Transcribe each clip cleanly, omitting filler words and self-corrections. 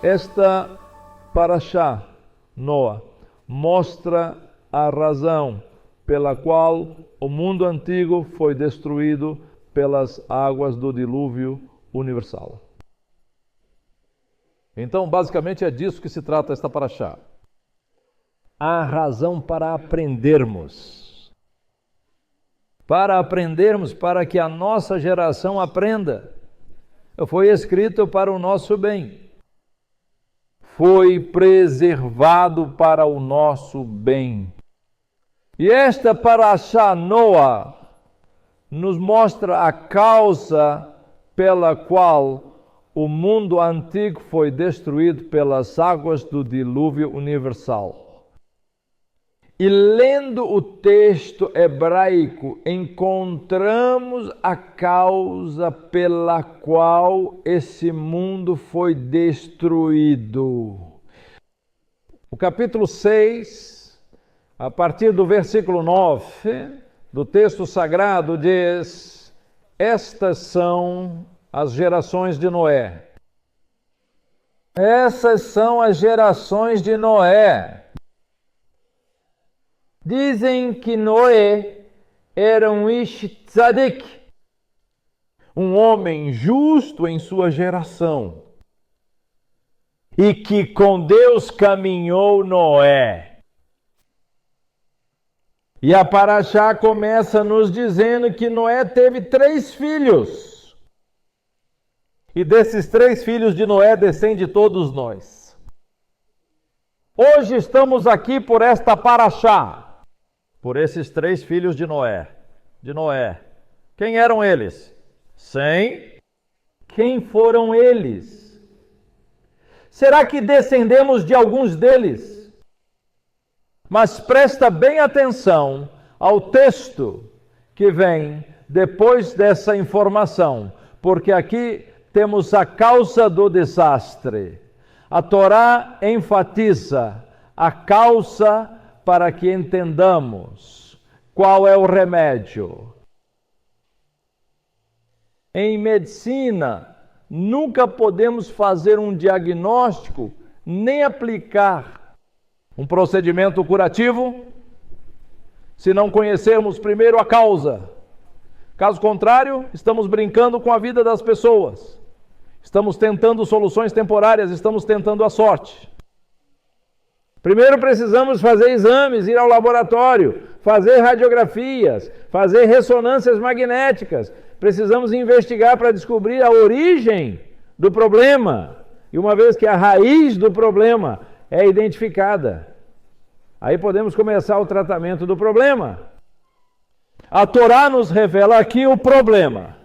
Esta Parashá, Noa, mostra a razão pela qual o mundo antigo foi destruído pelas águas do dilúvio universal. Então, basicamente, é disso que se trata esta Parashá. Há razão para aprendermos. Para que a nossa geração aprenda. Foi escrito para o nosso bem. Foi preservado para o nosso bem. E esta Parashá Noa nos mostra a causa pela qual o mundo antigo foi destruído pelas águas do dilúvio universal. E lendo o texto hebraico, encontramos a causa pela qual esse mundo foi destruído. O capítulo 6, a partir do versículo 9 do texto sagrado, diz: estas são as gerações de Noé. Essas são as gerações de Noé. Dizem que Noé era um ish tzadik, um homem justo em sua geração, e que com Deus caminhou Noé. E a Parashá começa nos dizendo que Noé teve 3 filhos. E desses 3 filhos de Noé descende todos nós. Hoje estamos aqui por esta Parashá, por esses 3 filhos de Noé. Quem eram eles? Sem. Quem foram eles? Será que descendemos de alguns deles? Mas presta bem atenção ao texto que vem depois dessa informação, porque aqui temos a causa do desastre. A Torá enfatiza a causa para que entendamos qual é o remédio. Em medicina, nunca podemos fazer um diagnóstico nem aplicar um procedimento curativo se não conhecermos primeiro a causa. Caso contrário, estamos brincando com a vida das pessoas. Estamos tentando soluções temporárias, estamos tentando a sorte. Primeiro precisamos fazer exames, ir ao laboratório, fazer radiografias, fazer ressonâncias magnéticas. Precisamos investigar para descobrir a origem do problema. E uma vez que a raiz do problema é identificada, aí podemos começar o tratamento do problema. A Torá nos revela aqui o problema,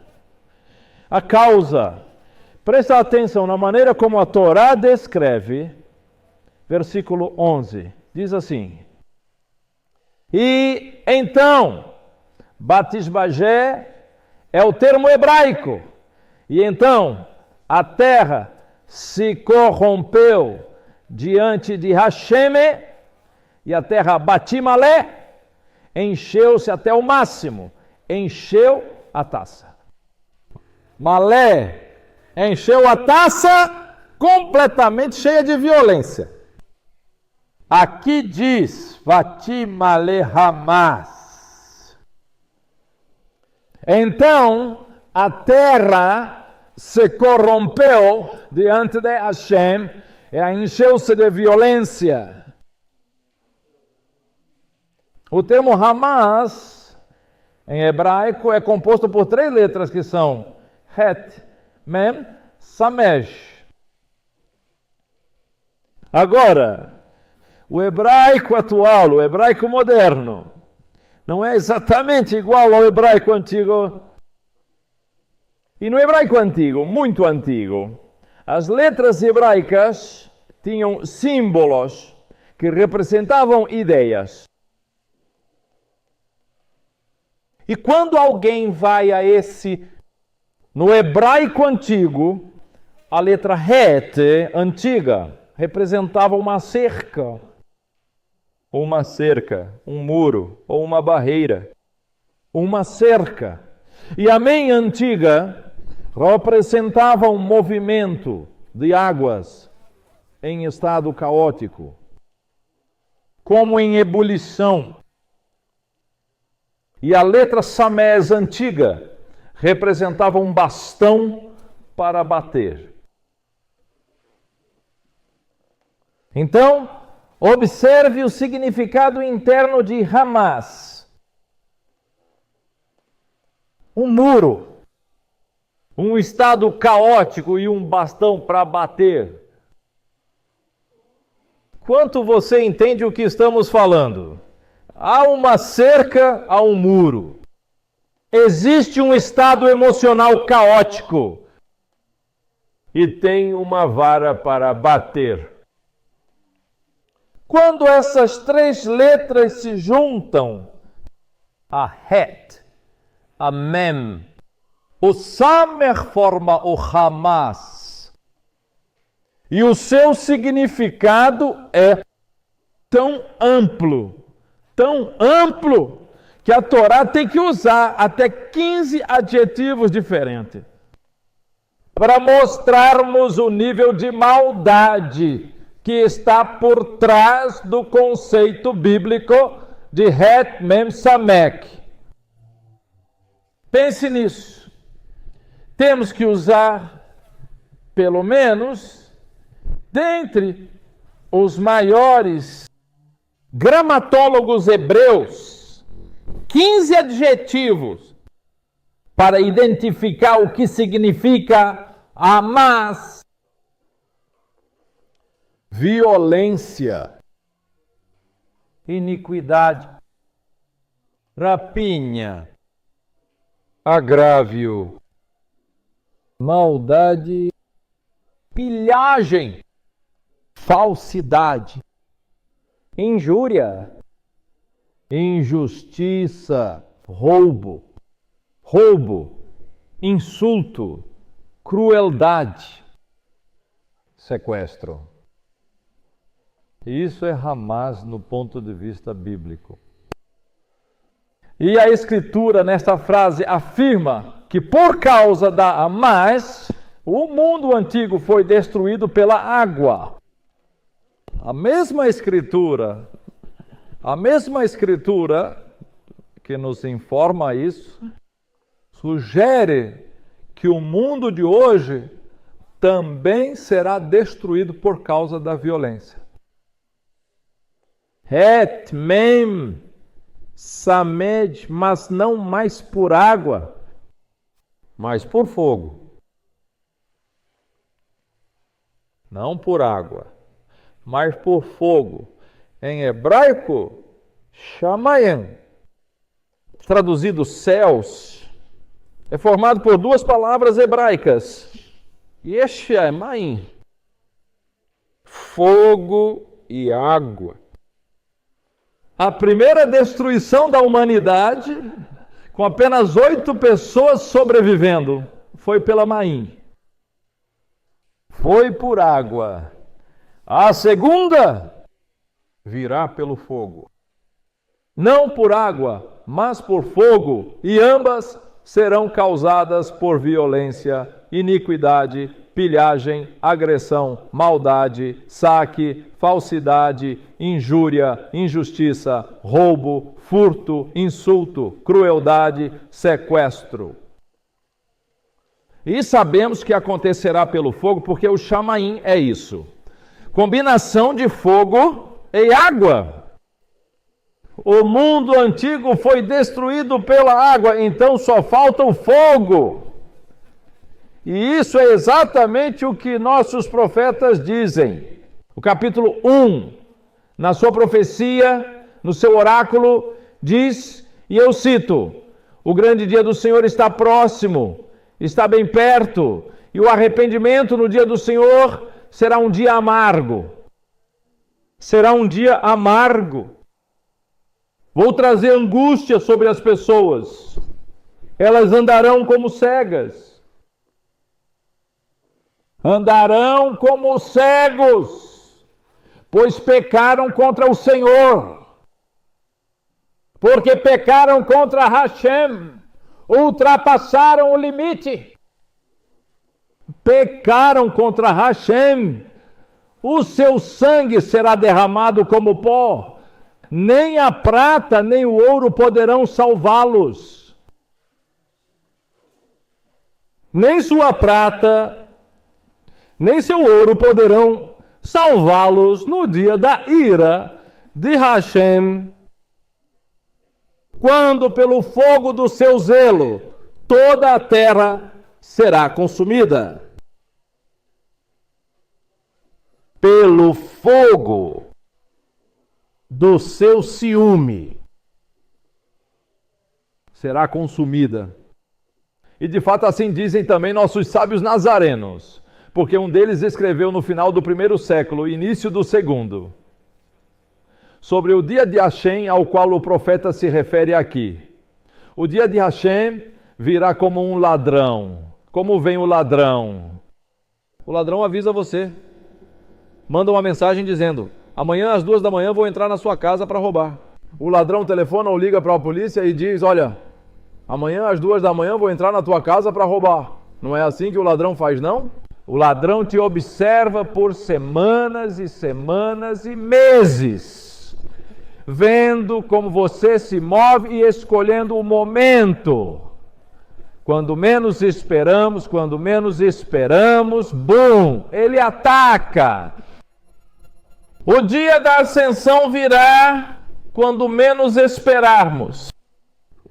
a causa. Presta atenção na maneira como a Torá descreve. Versículo 11, diz assim: e então, Batisbagé é o termo hebraico, e então a terra se corrompeu diante de Hasheme, e a terra Batimalé encheu-se até o máximo, encheu a taça. Malé encheu a taça completamente cheia de violência. Aqui diz, Vatimale Hamas. Então, a terra se corrompeu diante de Hashem e encheu-se de violência. O termo Hamas, em hebraico, é composto por 3 letras que são Het, Mem, Samesh. Agora, o hebraico atual, o hebraico moderno, não é exatamente igual ao hebraico antigo. E no hebraico antigo, muito antigo, as letras hebraicas tinham símbolos que representavam ideias. E quando alguém vai a no hebraico antigo, a letra Het, antiga, representava uma cerca, um muro ou uma barreira, uma cerca. E a Mem antiga representava um movimento de águas, em estado caótico, como em ebulição. E a letra samés antiga representava um bastão para bater. Então, observe o significado interno de Hamas. Um muro, um estado caótico e um bastão para bater. Quanto você entende o que estamos falando? Há uma cerca, há um muro. Existe um estado emocional caótico. E tem uma vara para bater. Quando essas três letras se juntam, a Het, a Mem, o Samer forma o Hamas. E o seu significado é tão amplo, que a Torá tem que usar até 15 adjetivos diferentes para mostrarmos o nível de maldade que está por trás do conceito bíblico de Het Mem Samek. Pense nisso. Temos que usar, pelo menos, dentre os maiores gramatólogos hebreus, 15 adjetivos para identificar o que significa Hamas. Violência, iniquidade, rapinha, agrávio, maldade, pilhagem, falsidade, injúria, injustiça, roubo, insulto, crueldade, sequestro. Isso é Hamas no ponto de vista bíblico. E a Escritura, nesta frase, afirma que por causa da Hamas, o mundo antigo foi destruído pela água. A mesma Escritura que nos informa isso, sugere que o mundo de hoje também será destruído por causa da violência. Het Mem Samed, mas não mais por água, mas por fogo. Não por água, mas por fogo. Em hebraico, Shamayim, traduzido céus, é formado por duas palavras hebraicas. Yeshamayim, fogo e água. A primeira destruição da humanidade, com apenas 8 pessoas sobrevivendo, foi pela Maim. Foi por água. A segunda virá pelo fogo. Não por água, mas por fogo, e ambas serão causadas por violência, iniquidade, pilhagem, agressão, maldade, saque, falsidade, injúria, injustiça, roubo, furto, insulto, crueldade, sequestro. E sabemos que acontecerá pelo fogo, porque o Shamayim é isso. Combinação de fogo e água. O mundo antigo foi destruído pela água, então só falta o fogo. E isso é exatamente o que nossos profetas dizem. O capítulo 1, na sua profecia, no seu oráculo, diz, e eu cito: o grande dia do Senhor está próximo, está bem perto, e o arrependimento no dia do Senhor será um dia amargo. Será um dia amargo. Vou trazer angústia sobre as pessoas. Elas andarão como cegas. Andarão como cegos, pois pecaram contra o Senhor. Porque pecaram contra Hashem, ultrapassaram o limite. Pecaram contra Hashem, O seu sangue será derramado como pó, nem a prata nem o ouro poderão salvá-los. Nem sua prata, nem seu ouro poderão salvá-los no dia da ira de Hashem, quando pelo fogo do seu zelo toda a terra será consumida. Pelo fogo do seu ciúme será consumida. E de fato assim dizem também nossos sábios nazarenos, porque um deles escreveu no final do 1º século, início do 2º, sobre o dia de Hashem ao qual o profeta se refere aqui. O dia de Hashem virá como um ladrão. Como vem o ladrão? O ladrão avisa você. Manda uma mensagem dizendo: amanhã às 2 da manhã vou entrar na sua casa para roubar. O ladrão telefona ou liga para a polícia e diz: olha, amanhã às 2 da manhã vou entrar na tua casa para roubar. Não é assim que o ladrão faz, não? O ladrão te observa por semanas e semanas e meses, vendo como você se move e escolhendo o momento. Quando menos esperamos, bum, ele ataca. O dia da ascensão virá quando menos esperarmos,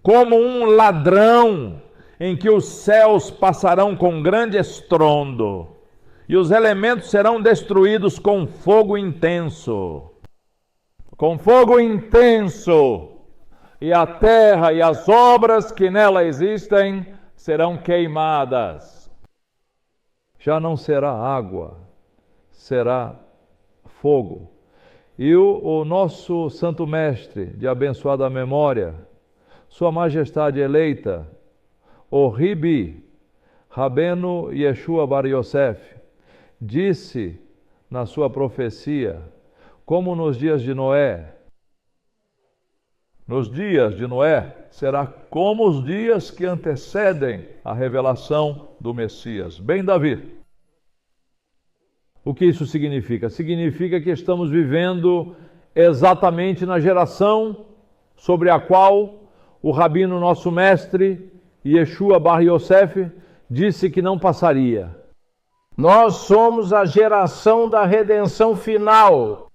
como um ladrão em que os céus passarão com grande estrondo e os elementos serão destruídos com fogo intenso. Com fogo intenso, e a terra e as obras que nela existem serão queimadas. Já não será água, será fogo. E o nosso Santo Mestre, de abençoada memória, Sua Majestade eleita, o Ribi, Rabbeinu Yeshua Bar Yosef, disse na sua profecia, como nos dias de Noé, será como os dias que antecedem a revelação do Messias. Bem, Davi. O que isso significa? Significa que estamos vivendo exatamente na geração sobre a qual o Rabino, nosso mestre, Yeshua Bar Yosef, disse que não passaria. Nós somos a geração da redenção final.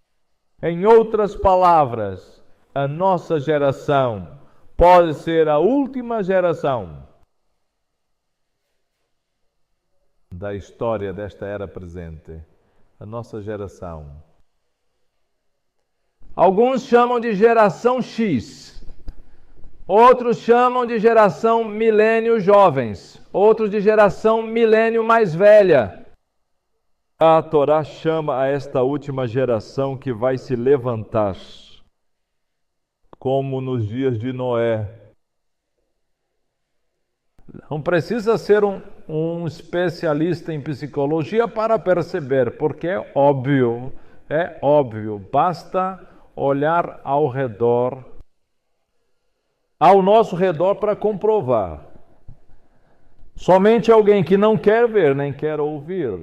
Em outras palavras, a nossa geração pode ser a última geração da história desta era presente. A nossa geração. Alguns chamam de geração X, outros chamam de geração milênio jovens, outros de geração milênio mais velha. A Torá chama a esta última geração que vai se levantar, como nos dias de Noé. Não precisa ser um especialista em psicologia para perceber, porque é óbvio, basta olhar ao nosso redor para comprovar. Somente alguém que não quer ver nem quer ouvir,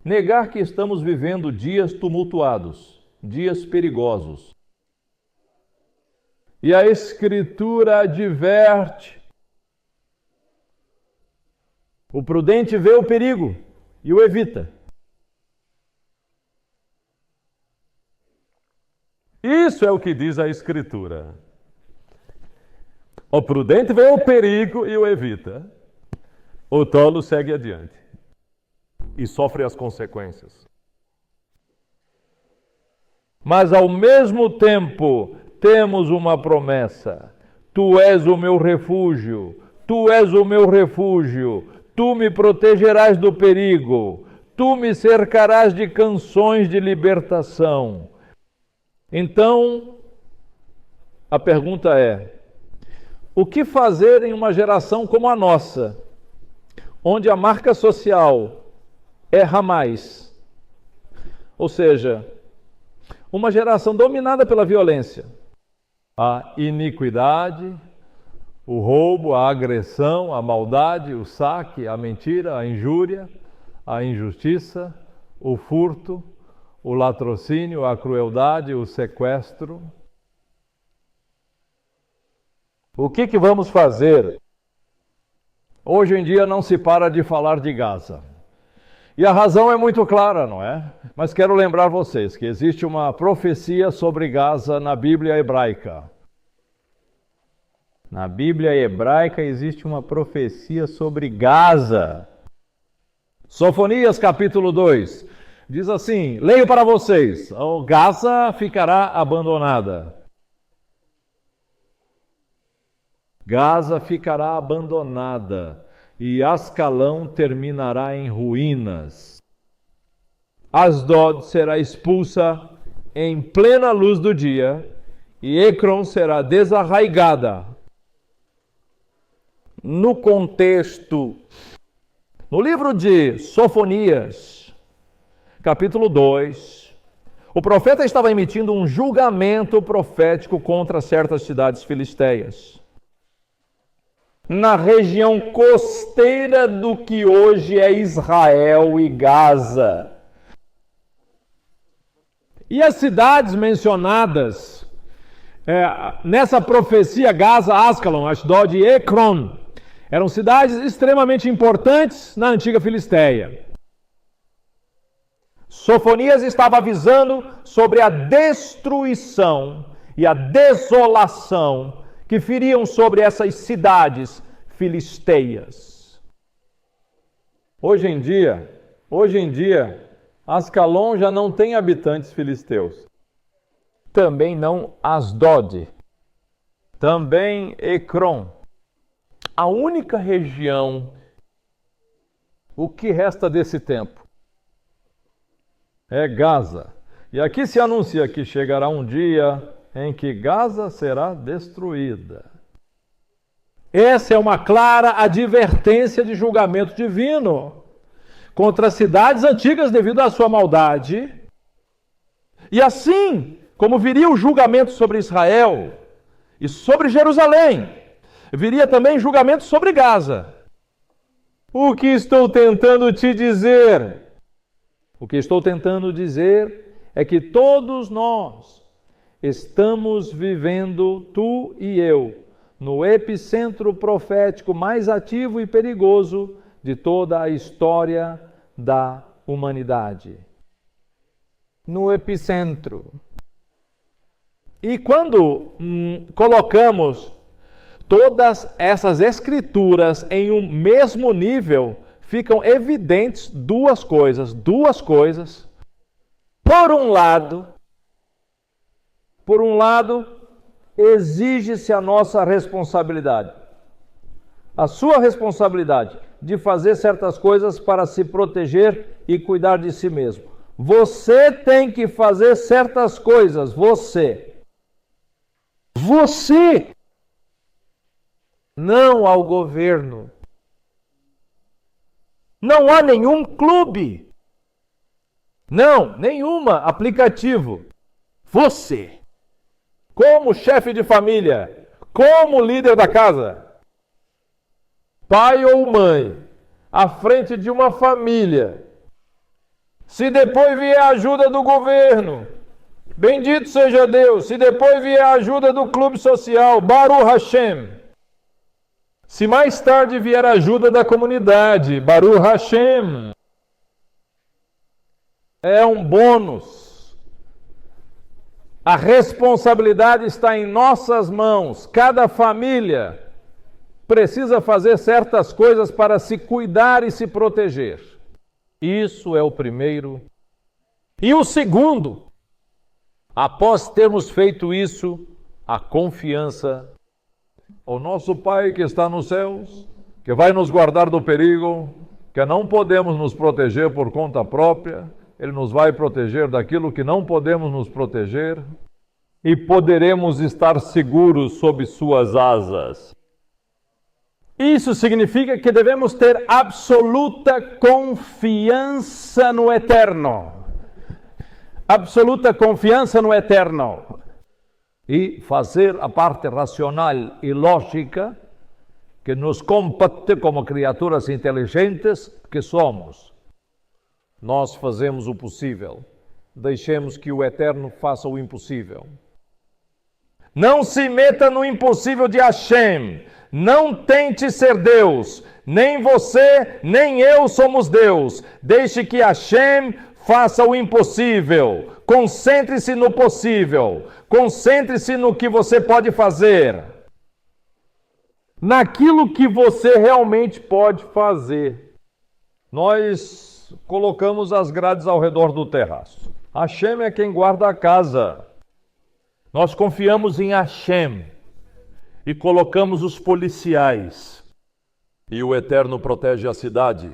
negar que estamos vivendo dias tumultuados, dias perigosos. E a Escritura adverte: o prudente vê o perigo e o evita. Isso é o que diz a Escritura. O prudente vê o perigo e o evita. O tolo segue adiante e sofre as consequências. Mas ao mesmo tempo temos uma promessa: Tu és o meu refúgio, Tu és o meu refúgio. Tu me protegerás do perigo, tu me cercarás de canções de libertação. Então, a pergunta é: o que fazer em uma geração como a nossa, onde a marca social erra mais? Ou seja, uma geração dominada pela violência, a iniquidade, o roubo, a agressão, a maldade, o saque, a mentira, a injúria, a injustiça, o furto, o latrocínio, a crueldade, o sequestro. O que vamos fazer? Hoje em dia não se para de falar de Gaza. E a razão é muito clara, não é? Mas quero lembrar vocês que existe uma profecia sobre Gaza na Bíblia hebraica. Na Bíblia hebraica existe uma profecia sobre Gaza. Sofonias capítulo 2 diz assim, leio para vocês, Gaza ficará abandonada. Gaza ficará abandonada e Ascalão terminará em ruínas. Asdod será expulsa em plena luz do dia e Ecrom será desarraigada. No contexto, no livro de Sofonias, capítulo 2, o profeta estava emitindo um julgamento profético contra certas cidades filisteias. Na região costeira do que hoje é Israel e Gaza. E as cidades mencionadas nessa profecia, Gaza, Ascalon, Asdod e Ecrom, eram cidades extremamente importantes na antiga Filisteia. Sofonias estava avisando sobre a destruição e a desolação que viriam sobre essas cidades filisteias. Hoje em dia, Ascalon já não tem habitantes filisteus. Também não Asdod. Também Ecrom. A única região, o que resta desse tempo, é Gaza. E aqui se anuncia que chegará um dia em que Gaza será destruída. Essa é uma clara advertência de julgamento divino contra as cidades antigas devido à sua maldade. E assim como viria o julgamento sobre Israel e sobre Jerusalém, viria também julgamento sobre Gaza. O que estou tentando te dizer? O que estou tentando dizer é que todos nós estamos vivendo, tu e eu, no epicentro profético mais ativo e perigoso de toda a história da humanidade. No epicentro. E quando colocamos todas essas escrituras em um mesmo nível, ficam evidentes duas coisas. Por um lado, exige-se a nossa responsabilidade. A sua responsabilidade de fazer certas coisas para se proteger e cuidar de si mesmo. Você tem que fazer certas coisas, você. Não ao governo. Não há nenhum clube. Não, nenhuma aplicativo. Você, como chefe de família, como líder da casa, pai ou mãe, à frente de uma família, se depois vier a ajuda do governo, bendito seja Deus, se depois vier a ajuda do clube social, Baruch Hashem, se mais tarde vier a ajuda da comunidade, Baruch Hashem, é um bônus. A responsabilidade está em nossas mãos. Cada família precisa fazer certas coisas para se cuidar e se proteger. Isso é o primeiro. E o segundo, após termos feito isso, a confiança ao nosso Pai que está nos céus, que vai nos guardar do perigo, que não podemos nos proteger por conta própria, Ele nos vai proteger daquilo que não podemos nos proteger e poderemos estar seguros sob suas asas. Isso significa que devemos ter absoluta confiança no Eterno. Absoluta confiança no Eterno. E fazer a parte racional e lógica que nos compete como criaturas inteligentes que somos. Nós fazemos o possível deixemos que o Eterno faça o impossível. Não se meta no impossível de Hashem. Não tente ser Deus. Nem você, nem eu somos Deus. Deixe que Hashem faça o impossível. Concentre-se no possível. Concentre-se no que você pode fazer. Naquilo que você realmente pode fazer. Nós colocamos as grades ao redor do terraço. Hashem é quem guarda a casa. Nós confiamos em Hashem e colocamos os policiais. E o Eterno protege a cidade.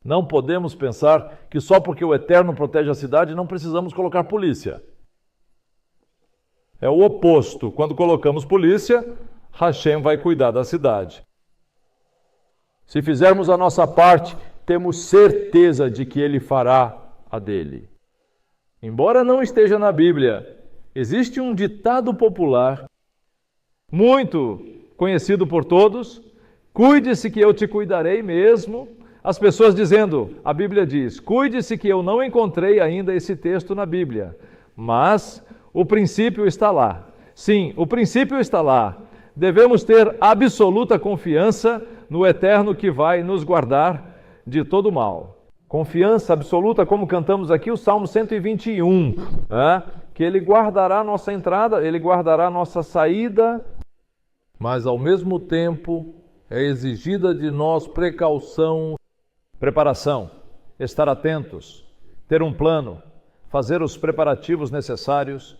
Não podemos pensar que só porque o Eterno protege a cidade não precisamos colocar polícia. É o oposto. Quando colocamos polícia, Hashem vai cuidar da cidade. Se fizermos a nossa parte, temos certeza de que Ele fará a dele. Embora não esteja na Bíblia, existe um ditado popular, muito conhecido por todos: cuide-se que eu te cuidarei mesmo. As pessoas dizendo, a Bíblia diz, cuide-se que eu não encontrei ainda esse texto na Bíblia. Mas o princípio está lá. Sim, o princípio está lá. Devemos ter absoluta confiança no Eterno que vai nos guardar de todo mal. Confiança absoluta, como cantamos aqui o Salmo 121, que Ele guardará a nossa entrada, Ele guardará a nossa saída, mas ao mesmo tempo é exigida de nós precaução, preparação, estar atentos, ter um plano, fazer os preparativos necessários